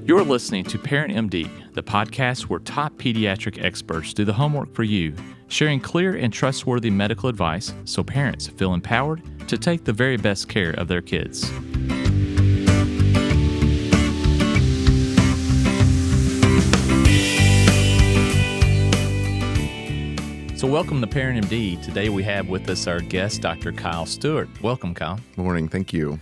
You're listening to Parent MD, the podcast where top pediatric experts do the homework for you, sharing clear and trustworthy medical advice so parents feel empowered to take the very best care of their kids. So welcome to Parent MD. Today we have with us our guest, Dr. Kyle Stewart. Welcome, Kyle. Morning. Thank you.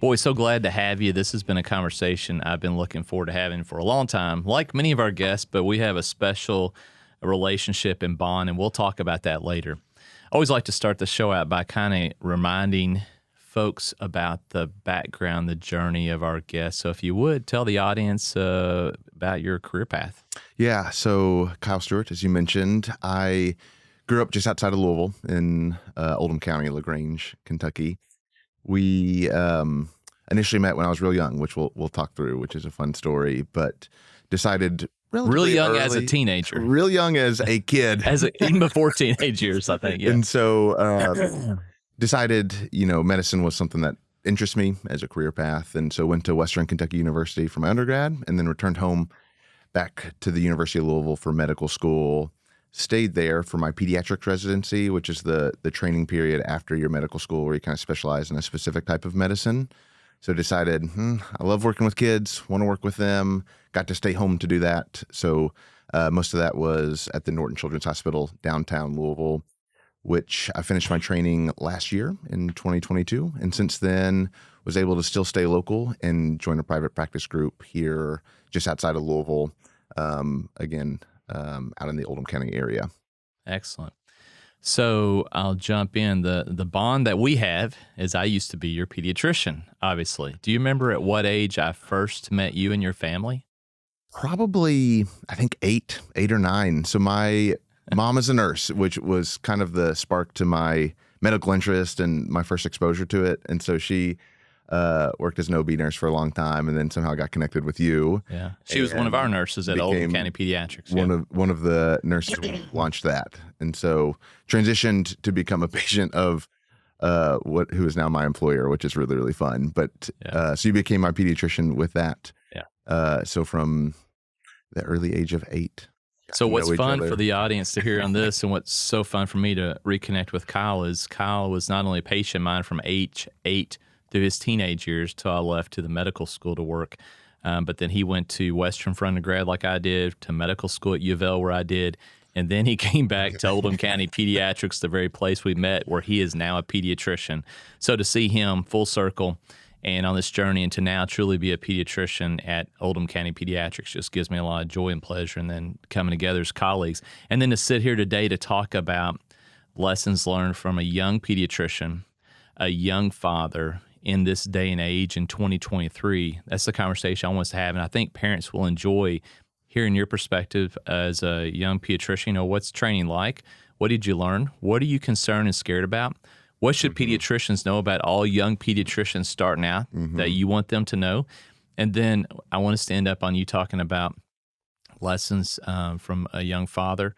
Boy, so glad to have you. This has been a conversation I've been looking forward to having for a long time, like many of our guests, but we have a special relationship and bond, and we'll talk about that later. I always like to start the show out by kind of reminding folks about the background, the journey of our guests. So if you would, tell the audience about your career path. Yeah, so Kyle Stewart, as you mentioned, I grew up just outside of Louisville in Oldham County, LaGrange, Kentucky. We initially met when I was real young, which we'll talk through, which is a fun story, but decided real young early, as a teenager. Real young as a kid. Even before teenage years, I think. Yeah. And so decided, medicine was something that interests me as a career path. And so went to Western Kentucky University for my undergrad and then returned home back to the University of Louisville for medical school. Stayed there for my pediatrics residency, which is the training period after your medical school where you kind of specialize in a specific type of medicine. So decided, I love working with kids, want to work with them, got to stay home to do that. So most of that was at the Norton Children's Hospital, downtown Louisville, which I finished my training last year in 2022. And since then was able to still stay local and join a private practice group here just outside of Louisville, out in the Oldham County area. Excellent. So I'll jump in. The bond that we have is I used to be your pediatrician, obviously. Do you remember at what age I first met you and your family? Probably, I think 8 or 9. So my mom is a nurse, which was kind of the spark to my medical interest and my first exposure to it. And so she worked as an OB nurse for a long time, and then somehow got connected with you. Yeah, she was one of our nurses at Oldham County Pediatrics. One of the nurses who launched that, and so transitioned to become a patient of who is now my employer, which is really, really fun. But so you became my pediatrician with that. Yeah. So from the early age of 8. So what's fun for the audience to hear on this, and what's so fun for me to reconnect with Kyle is Kyle was not only a patient of mine from age 8 through his teenage years till I left to the medical school to work. But then he went to Western for undergrad like I did, to medical school at U of L where I did. And then he came back to Oldham County Pediatrics, the very place we met, where he is now a pediatrician. So to see him full circle and on this journey and to now truly be a pediatrician at Oldham County Pediatrics just gives me a lot of joy and pleasure, and then coming together as colleagues. And then to sit here today to talk about lessons learned from a young pediatrician, a young father, in this day and age in 2023, that's the conversation I want us to have. And I think parents will enjoy hearing your perspective as a young pediatrician. What's training like? What did you learn? What are you concerned and scared about? What should pediatricians know about all young pediatricians starting out that you want them to know? And then I want us to end up on you talking about lessons from a young father,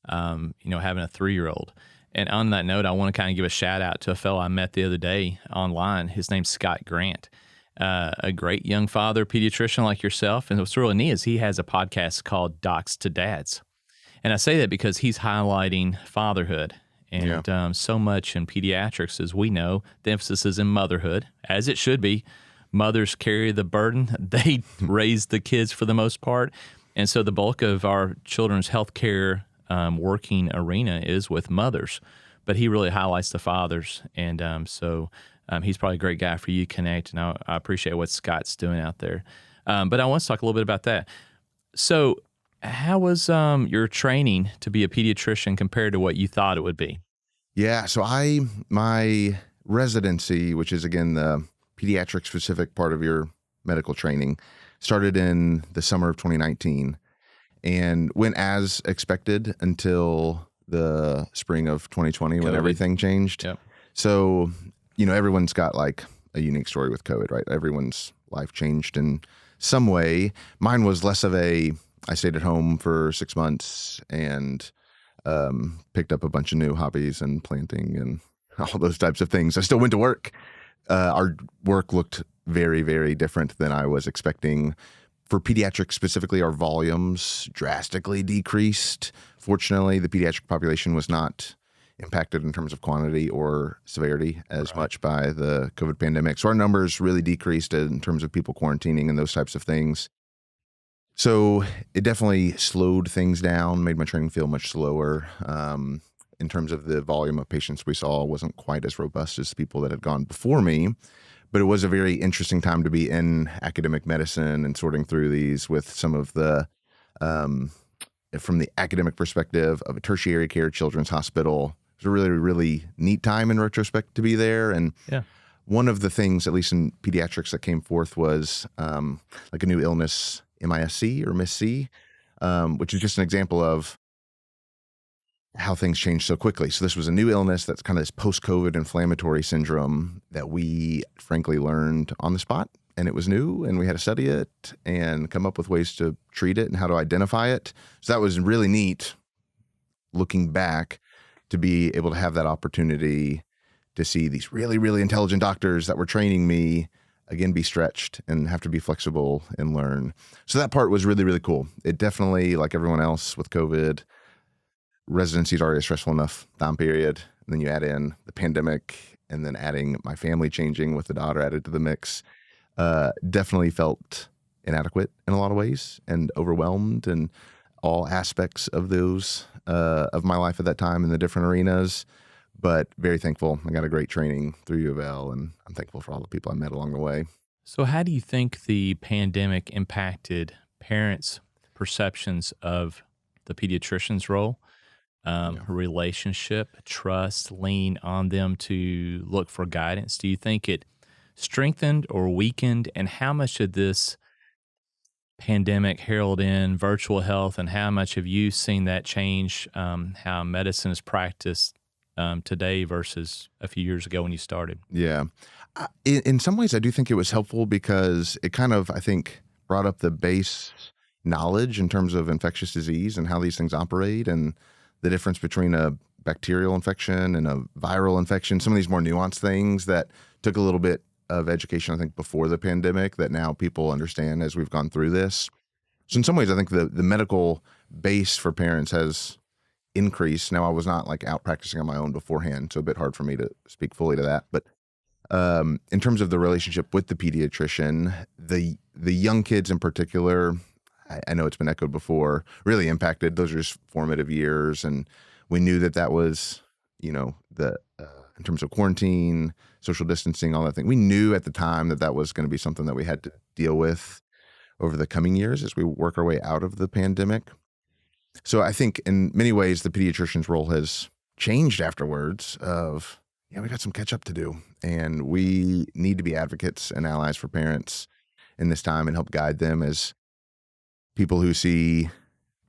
having a 3-year-old. And on that note, I want to kind of give a shout out to a fellow I met the other day online. His name's Scott Grant, a great young father, pediatrician like yourself. And what's really neat is he has a podcast called Docs to Dads. And I say that because he's highlighting fatherhood. And so much in pediatrics, as we know, the emphasis is in motherhood, as it should be. Mothers carry the burden. They raise the kids for the most part. And so the bulk of our children's health care working arena is with mothers, but he really highlights the fathers. And so he's probably a great guy for you to connect. And I appreciate what Scott's doing out there. But I want to talk a little bit about that. So how was your training to be a pediatrician compared to what you thought it would be? Yeah. So my residency, which is again, the pediatric specific part of your medical training, started in the summer of 2019. And went as expected until the spring of 2020 when everything changed. Yep. So, everyone's got like a unique story with COVID, right? Everyone's life changed in some way. Mine was less of I stayed at home for 6 months and picked up a bunch of new hobbies and planting and all those types of things. I still went to work. Our work looked very, very different than I was expecting For pediatrics specifically, our volumes drastically decreased. Fortunately, the pediatric population was not impacted in terms of quantity or severity as much by the COVID pandemic. So our numbers really decreased in terms of people quarantining and those types of things. So it definitely slowed things down, made my training feel much slower. In terms of the volume of patients we saw wasn't quite as robust as people that had gone before me, but it was a very interesting time to be in academic medicine and sorting through these with some of the, from the academic perspective of a tertiary care children's hospital. It was a really, really neat time in retrospect to be there. And one of the things, at least in pediatrics, that came forth was like a new illness, MISC or MIS-C, which is just an example of how things change so quickly. So this was a new illness that's kind of this post-COVID inflammatory syndrome that we frankly learned on the spot, and it was new, and we had to study it and come up with ways to treat it and how to identify it. So that was really neat looking back to be able to have that opportunity to see these really, really intelligent doctors that were training me again be stretched and have to be flexible and learn. So that part was really, really cool. It definitely, like everyone else with COVID, residency is already a stressful enough time period. And then you add in the pandemic and then adding my family changing with the daughter added to the mix. Definitely felt inadequate in a lot of ways and overwhelmed in all aspects of those of my life at that time in the different arenas. But very thankful. I got a great training through U of L, and I'm thankful for all the people I met along the way. So how do you think the pandemic impacted parents' perceptions of the pediatrician's role? Relationship, trust, lean on them to look for guidance? Do you think it strengthened or weakened? And how much did this pandemic herald in virtual health, and how much have you seen that change how medicine is practiced today versus a few years ago when you started? Yeah. In some ways, I do think it was helpful because it kind of, I think, brought up the base knowledge in terms of infectious disease and how these things operate and the difference between a bacterial infection and a viral infection, some of these more nuanced things that took a little bit of education, I think, before the pandemic that now people understand as we've gone through this. So in some ways, I think the medical base for parents has increased. Now, I was not like out practicing on my own beforehand, so a bit hard for me to speak fully to that. But in terms of the relationship with the pediatrician, the young kids in particular, I know it's been echoed before, really impacted. Those are just formative years. And we knew that was, in terms of quarantine, social distancing, all that thing. We knew at the time that was going to be something that we had to deal with over the coming years as we work our way out of the pandemic. So I think in many ways, the pediatrician's role has changed afterwards of, we got some catch up to do. And we need to be advocates and allies for parents in this time and help guide them as people who see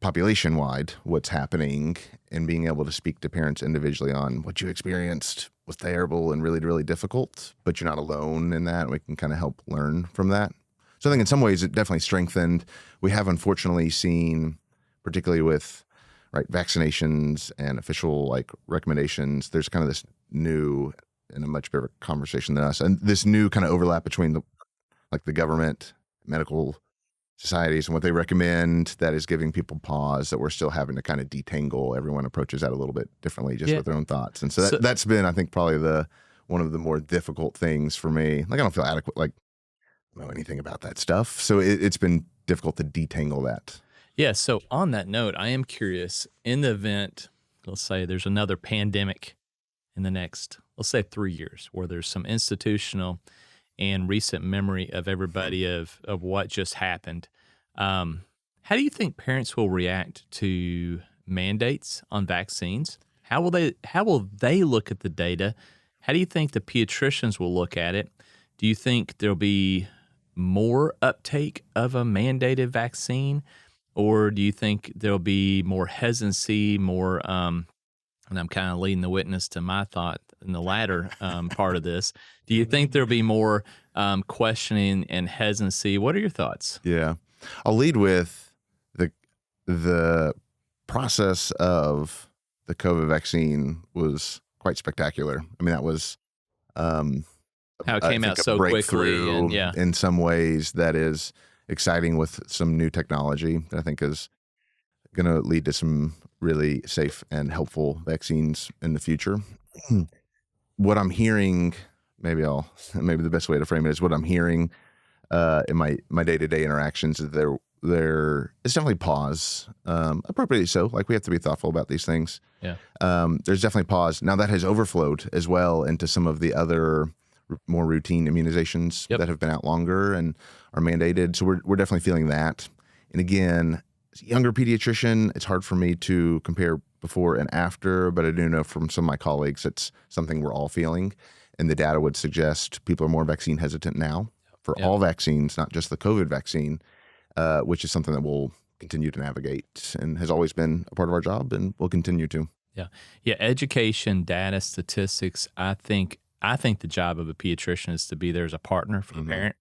population-wide what's happening and being able to speak to parents individually on what you experienced was terrible and really, really difficult, but you're not alone in that. We can kind of help learn from that. So I think in some ways it definitely strengthened. We have unfortunately seen, particularly with vaccinations and official recommendations, there's kind of this new and a much bigger conversation than us, and this new kind of overlap between the government, medical societies and what they recommend that is giving people pause that we're still having to kind of detangle. Everyone approaches that a little bit differently just with their own thoughts. And so that's been, I think, probably one of the more difficult things for me. I don't feel adequate, know anything about that stuff. So it's been difficult to detangle that. Yeah. So on that note, I am curious, in the event, let's say there's another pandemic in the next, let's say 3 years, where there's some institutional and recent memory of everybody of what just happened. How do you think parents will react to mandates on vaccines? How will they look at the data? How do you think the pediatricians will look at it? Do you think there'll be more uptake of a mandated vaccine, or do you think there'll be more hesitancy, more and I'm kind of leading the witness to my thought in the latter part of this. Do you think there'll be more questioning and hesitancy? What are your thoughts? Yeah. I'll lead with the process of the COVID vaccine was quite spectacular. I mean, that was how it came out so quickly, and in some ways that is exciting with some new technology that I think is going to lead to some really safe and helpful vaccines in the future. What I'm hearing, maybe the best way to frame it is what I'm hearing in my day-to-day interactions is there is definitely pause, appropriately so. Like, we have to be thoughtful about these things. Yeah. There's definitely pause. Now that has overflowed as well into some of the other more routine immunizations that have been out longer and are mandated. So we're definitely feeling that. And again, as a younger pediatrician, it's hard for me to compare before and after, but I do know from some of my colleagues it's something we're all feeling. And the data would suggest people are more vaccine hesitant now for all vaccines, not just the COVID vaccine, which is something that we'll continue to navigate and has always been a part of our job and will continue to. Yeah. Education, data, statistics. I think the job of a pediatrician is to be there as a partner for the parent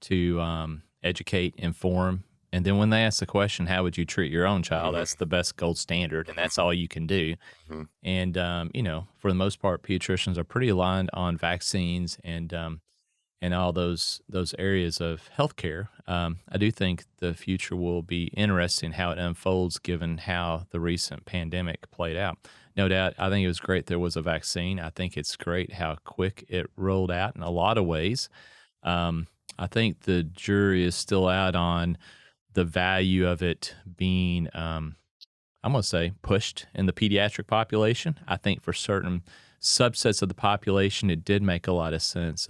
to educate, inform, and then when they ask the question, "How would you treat your own child?" That's the best gold standard, and that's all you can do. And for the most part, pediatricians are pretty aligned on vaccines and all those areas of healthcare. I do think the future will be interesting how it unfolds given how the recent pandemic played out. No doubt, I think it was great there was a vaccine. I think it's great how quick it rolled out in a lot of ways. I think the jury is still out on the value of it being, I'm going to say, pushed in the pediatric population. I think for certain subsets of the population, it did make a lot of sense.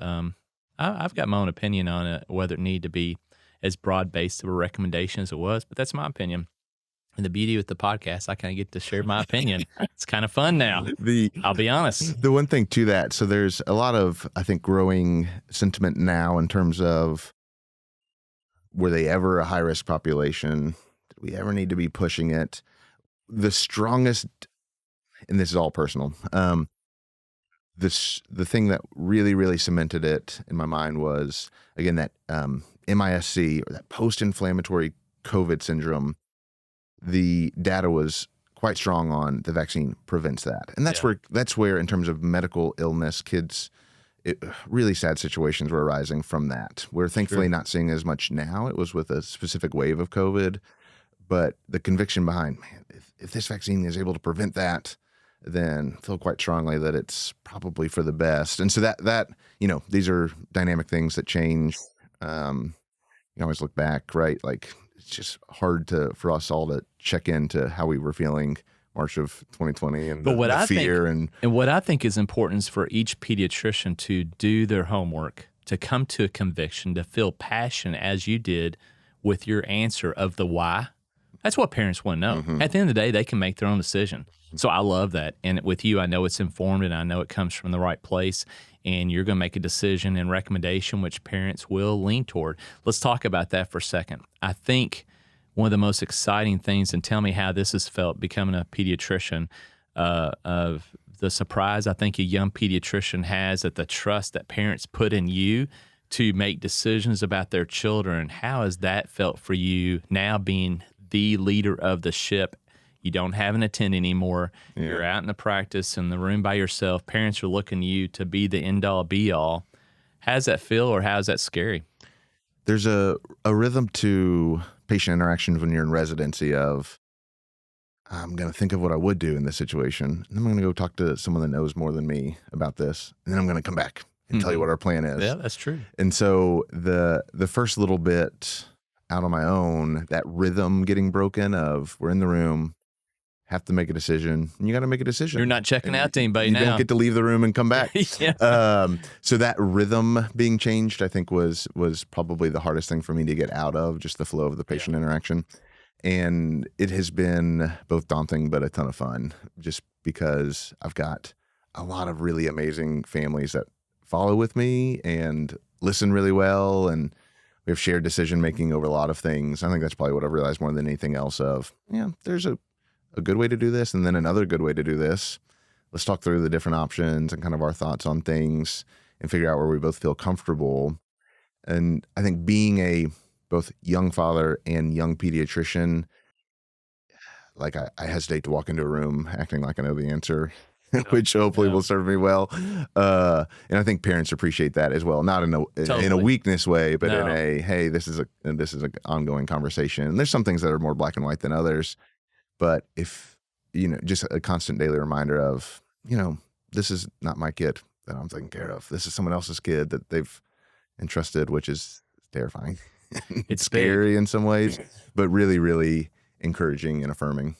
I've got my own opinion on it, whether it need to be as broad-based of a recommendation as it was, but that's my opinion. And the beauty with the podcast, I kind of get to share my opinion. It's kind of fun now. I'll be honest. The one thing to that, so there's a lot of, I think, growing sentiment now in terms of, were they ever a high-risk population? Did we ever need to be pushing it? The strongest, and this is all personal, the thing that really, really cemented it in my mind was, again, that MISC, or that post-inflammatory COVID syndrome. The data was quite strong on the vaccine prevents that. And that's where in terms of medical illness, really sad situations were arising from that. We're thankfully not seeing as much now. It was with a specific wave of COVID, but the conviction behind, man, if this vaccine is able to prevent that, then feel quite strongly that it's probably for the best. And so that these are dynamic things that change. You always look back, right? Like, it's just hard for us all to check into how we were feeling March of 2020 and the fear. And what I think is important is for each pediatrician to do their homework, to come to a conviction, to feel passion as you did with your answer of the why. That's what parents want to know. At the end of the day, they can make their own decision. So I love that. And with you, I know it's informed and I know it comes from the right place. And you're going to make a decision and recommendation which parents will lean toward. Let's talk about that for a second. I think one of the most exciting things, and tell me how this has felt becoming a pediatrician, of the surprise I think a young pediatrician has at the trust that parents put in you to make decisions about their children. How has that felt for you now being the leader of the ship? You don't have an attendant anymore. Yeah. You're out in the practice in the room by yourself. Parents are looking to you to be the end-all, be-all. How does that feel, or how is that scary? There's a rhythm to patient interactions when you're in residency of, I'm going to think of what I would do in this situation, and I'm going to go talk to someone that knows more than me about this, and then I'm going to come back and tell you what our plan is. Yeah, that's true. And so the first little bit out on my own, that rhythm getting broken of, we're in the room, have to make a decision, and you got to make a decision. You're not checking out to anybody now. You don't get to leave the room and come back. Yeah. So that rhythm being changed, I think, was probably the hardest thing for me to get out of, just the flow of the patient interaction. And it has been both daunting but a ton of fun, just because I've got a lot of really amazing families that follow with me and listen really well, and we have shared decision making over a lot of things. I think that's probably what I've realized more than anything else of, there's a good way to do this and then another good way to do this. Let's talk through the different options and kind of our thoughts on things and figure out where we both feel comfortable. And I think being a both young father and young pediatrician, like I hesitate to walk into a room acting like I know the answer. which hopefully Yeah. will serve me well. And I think parents appreciate that as well, not in a Totally. weakness way, but in No. a, hey, this is an ongoing conversation. And there's some things that are more black and white than others, but if just a constant daily reminder of this is not my kid that I'm taking care of. This is someone else's kid that they've entrusted, which is terrifying. It's scary big. in some ways, but really, really encouraging and affirming.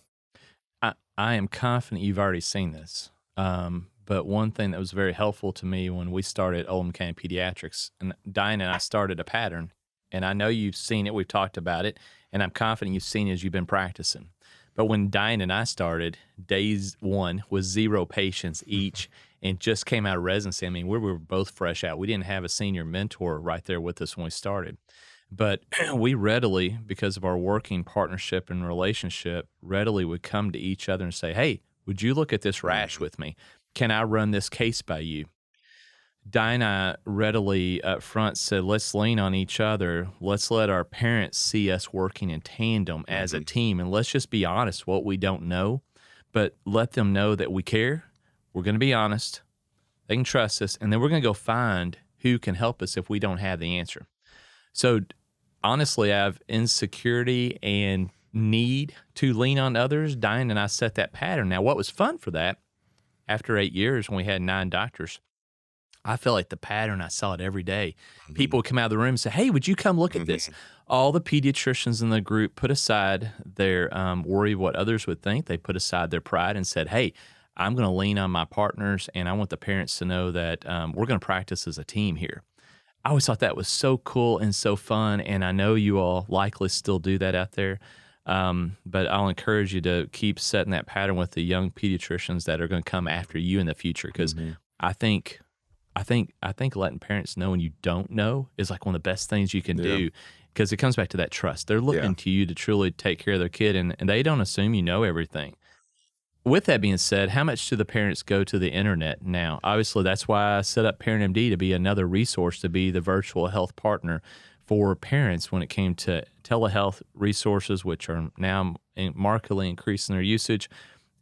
I am confident you've already seen this. But one thing that was very helpful to me when we started Oldham County Pediatrics, and Diane and I started a pattern, and I know you've seen it, we've talked about it, and I'm confident you've seen it as you've been practicing. But when Diane and I started, days one was 0 patients each and just came out of residency. I mean, we were both fresh out. We didn't have a senior mentor right there with us when we started. But we readily, because of our working partnership and relationship, readily would come to each other and say, hey, would you look at this rash with me? Can I run this case by you? Dinah readily up front said, let's lean on each other. Let's let our parents see us working in tandem as a team. And let's just be honest, what we don't know, but let them know that we care. We're going to be honest. They can trust us. And then we're going to go find who can help us if we don't have the answer. So honestly, I have insecurity and need to lean on others. Diane and I set that pattern. Now, what was fun for that, after 8 years when we had 9 doctors, I felt like the pattern, I saw it every day. People would come out of the room and say, hey, would you come look at this? All the pediatricians in the group put aside their worry of what others would think. They put aside their pride and said, hey, I'm going to lean on my partners, and I want the parents to know that we're going to practice as a team here. I always thought that was so cool and so fun, and I know you all likely still do that out there. But I'll encourage you to keep setting that pattern with the young pediatricians that are going to come after you in the future, because I think letting parents know when you don't know is like one of the best things you can do, because it comes back to that trust. They're looking to you to truly take care of their kid, and they don't assume you know everything. With that being said, how much do the parents go to the internet now? Obviously, that's why I set up Parent MD to be another resource, to be the virtual health partner for parents when it came to telehealth resources, which are now markedly increasing their usage,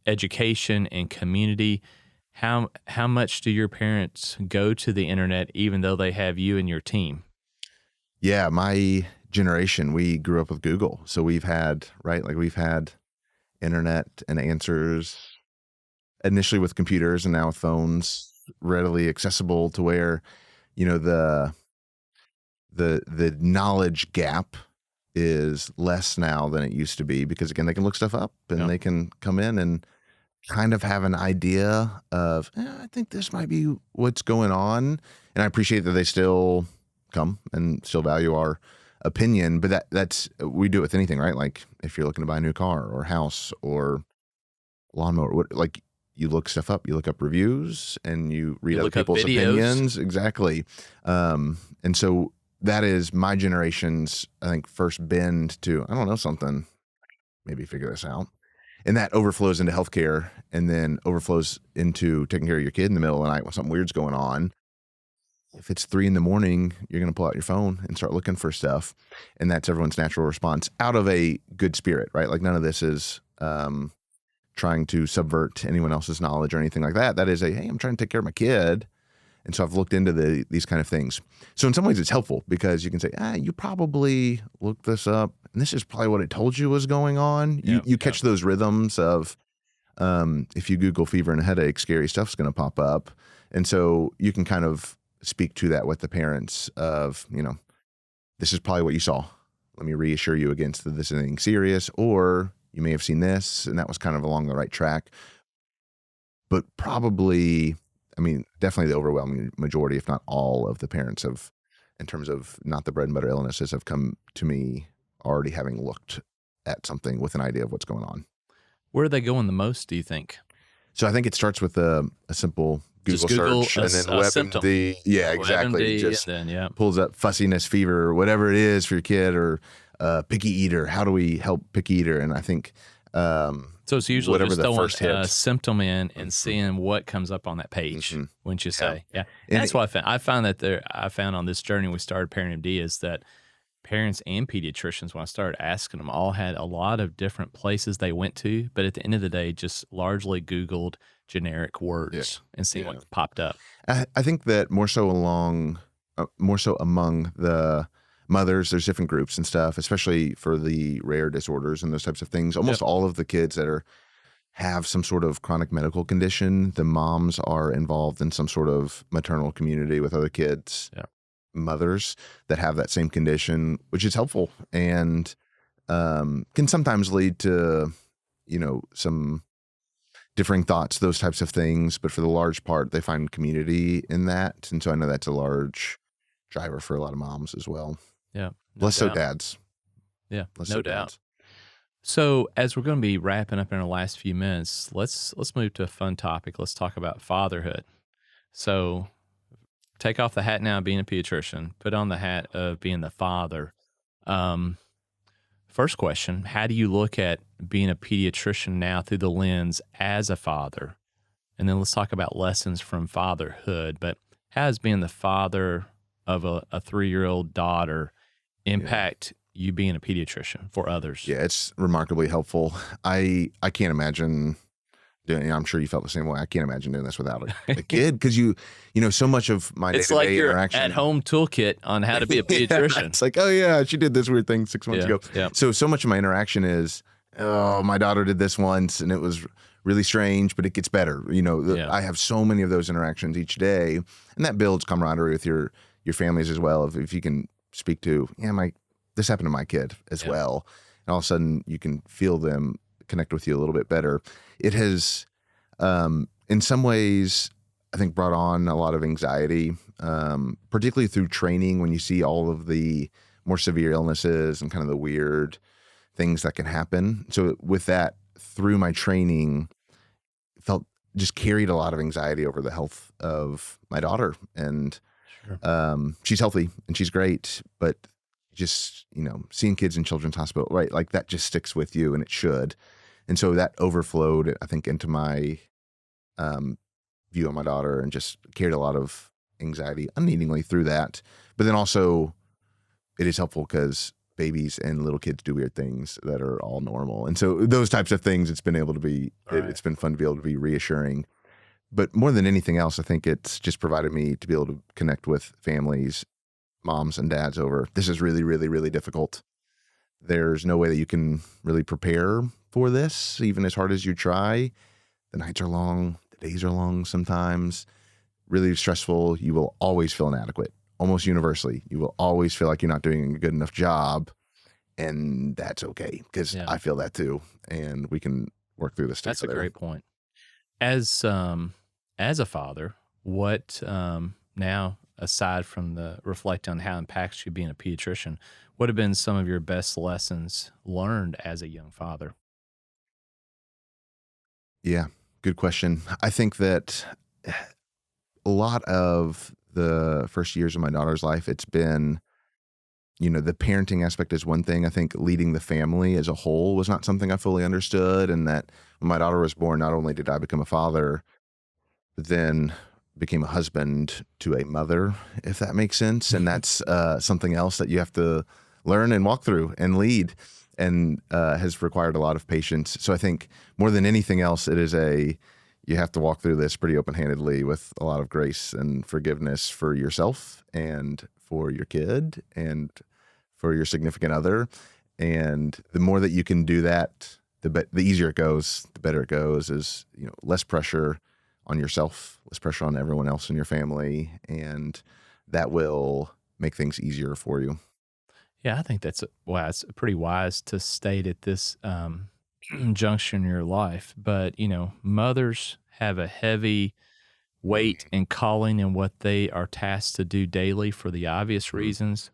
education, and community. How much do your parents go to the internet, even though they have you and your team? Yeah, my generation, we grew up with Google. So we've had internet and answers initially with computers and now with phones readily accessible, to where, the knowledge gap is less now than it used to be, because again, they can look stuff up and they can come in and kind of have an idea of, I think this might be what's going on. And I appreciate that they still come and still value our opinion, but that's, we do it with anything, right? Like if you're looking to buy a new car or house or lawnmower, you look stuff up, you look up reviews and you read other people's opinions. Exactly. And so that is my generation's, I think, first bend to, I don't know, something, maybe figure this out. And that overflows into healthcare, and then overflows into taking care of your kid in the middle of the night when something weird's going on. If it's 3 a.m, you're going to pull out your phone and start looking for stuff. And that's everyone's natural response out of a good spirit, right? Like none of this is trying to subvert anyone else's knowledge or anything like that. That is hey, I'm trying to take care of my kid. And so I've looked into these kind of things. So in some ways it's helpful, because you can say, you probably looked this up and this is probably what it told you was going on. You catch those rhythms of, if you Google fever and headache, scary stuff's going to pop up. And so you can kind of speak to that with the parents of, this is probably what you saw. Let me reassure you against that this is anything serious, or you may have seen this and that was kind of along the right track. But probably, definitely the overwhelming majority, if not all of the parents have, in terms of not the bread and butter illnesses, have come to me already having looked at something with an idea of what's going on. Where are they going the most, do you think? So I think it starts with a simple Google search, and then WebMD. Yeah, exactly. WebMD, just then, pulls up fussiness, fever, or whatever it is for your kid, or picky eater. How do we help picky eater? And I think so it's usually whatever just the first throwing a hit. symptom in and seeing what comes up on that page, wouldn't you say? Yeah. And that's what I found. I found that I found on this journey we started Parent MD is that parents and pediatricians, when I started asking them, all had a lot of different places they went to, but at the end of the day, just largely Googled generic words and seeing what popped up. I think that more so among the mothers, there's different groups and stuff, especially for the rare disorders and those types of things. Almost all of the kids that have some sort of chronic medical condition, the moms are involved in some sort of maternal community with other kids, mothers that have that same condition, which is helpful and can sometimes lead to, some differing thoughts, those types of things. But for the large part, they find community in that. And so I know that's a large driver for a lot of moms as well. Yeah. Less so dads. Yeah, no doubt. So as we're going to be wrapping up in our last few minutes, let's move to a fun topic. Let's talk about fatherhood. So take off the hat now of being a pediatrician, put on the hat of being the father. First question, how do you look at being a pediatrician now through the lens as a father? And then let's talk about lessons from fatherhood. But how does being the father of a 3-year-old daughter impact you being a pediatrician for others? Yeah, it's remarkably helpful. I can't imagine doing. I'm sure you felt the same way. I can't imagine doing this without a kid because so much of my it's like your interaction. At-home toolkit on how to be a pediatrician. It's like, oh yeah, she did this weird thing 6 months ago. Yeah. So much of my interaction is, oh, my daughter did this once and it was really strange, but it gets better. I have so many of those interactions each day, and that builds camaraderie with your families as well. If you can speak to, this happened to my kid as well. And all of a sudden you can feel them connect with you a little bit better. It has, in some ways, I think brought on a lot of anxiety, particularly through training when you see all of the more severe illnesses and kind of the weird things that can happen. So with that, through my training, just carried a lot of anxiety over the health of my daughter. And she's healthy and she's great, but just, seeing kids in children's hospital, right? Like that just sticks with you, and it should. And so that overflowed, I think, into my view of my daughter, and just carried a lot of anxiety unneedingly through that. But then also it is helpful because babies and little kids do weird things that are all normal. And so those types of things, it's been it's been fun to be able to be reassuring. But more than anything else, I think it's just provided me to be able to connect with families, moms and dads over, this is really, really, really difficult. There's no way that you can really prepare for this, even as hard as you try. The nights are long, the days are long sometimes, really stressful. You will always feel inadequate, almost universally. You will always feel like you're not doing a good enough job, and that's okay, because I feel that too, and we can work through this together. That's a great point. As a father, what now, aside from the reflect on how it impacts you being a pediatrician, what have been some of your best lessons learned as a young father? Yeah, good question. I think that a lot of the first years of my daughter's life, it's been, the parenting aspect is one thing. I think leading the family as a whole was not something I fully understood. And that when my daughter was born, not only did I become a father, but then became a husband to a mother, if that makes sense. And that's something else that you have to learn and walk through and lead, and has required a lot of patience. So I think more than anything else, it is you have to walk through this pretty open-handedly with a lot of grace and forgiveness for yourself and for your kid and for your significant other. And the more that you can do that, the easier it goes, the better it goes. Is less pressure on yourself, less pressure on everyone else in your family, and that will make things easier for you. Yeah, I think that's pretty wise to state at this junction in your life. But, mothers have a heavy weight and calling in what they are tasked to do daily for the obvious reasons.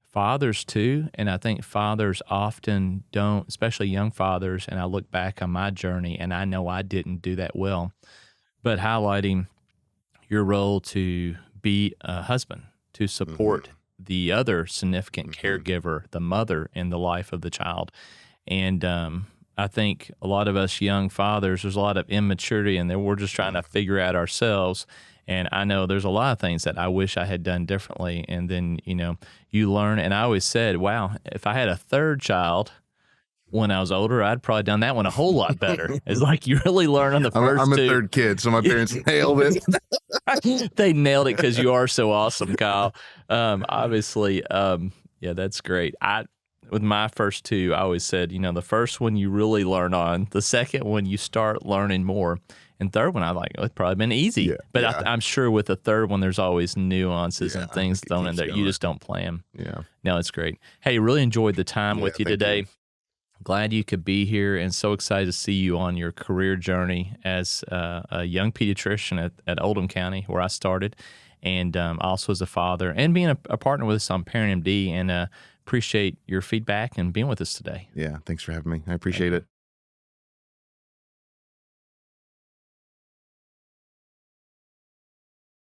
Fathers too, and I think fathers often don't, especially young fathers, and I look back on my journey and I know I didn't do that well, but highlighting your role to be a husband, to support the other significant caregiver, the mother in the life of the child. And I think a lot of us young fathers, there's a lot of immaturity in there. We're just trying to figure out ourselves. And I know there's a lot of things that I wish I had done differently. And then, you learn. And I always said, wow, if I had a third child, when I was older, I'd probably done that one a whole lot better. It's like you really learn on the first I'm a two. third kid, so my parents nailed it. They nailed it because you are so awesome, Kyle. Obviously, yeah, that's great. With my first two, I always said, the first one you really learn on, the second one you start learning more, and third one I like, it's probably been easy. Yeah, but yeah. I'm sure with the third one, there's always nuances and things thrown in there. You just don't play them. Yeah. No, it's great. Hey, really enjoyed the time with you thank today. you. Glad you could be here, and so excited to see you on your career journey as a young pediatrician at Oldham County, where I started, and also as a father, and being a partner with us on Parent MD, and appreciate your feedback and being with us today. Yeah, thanks for having me. I appreciate it.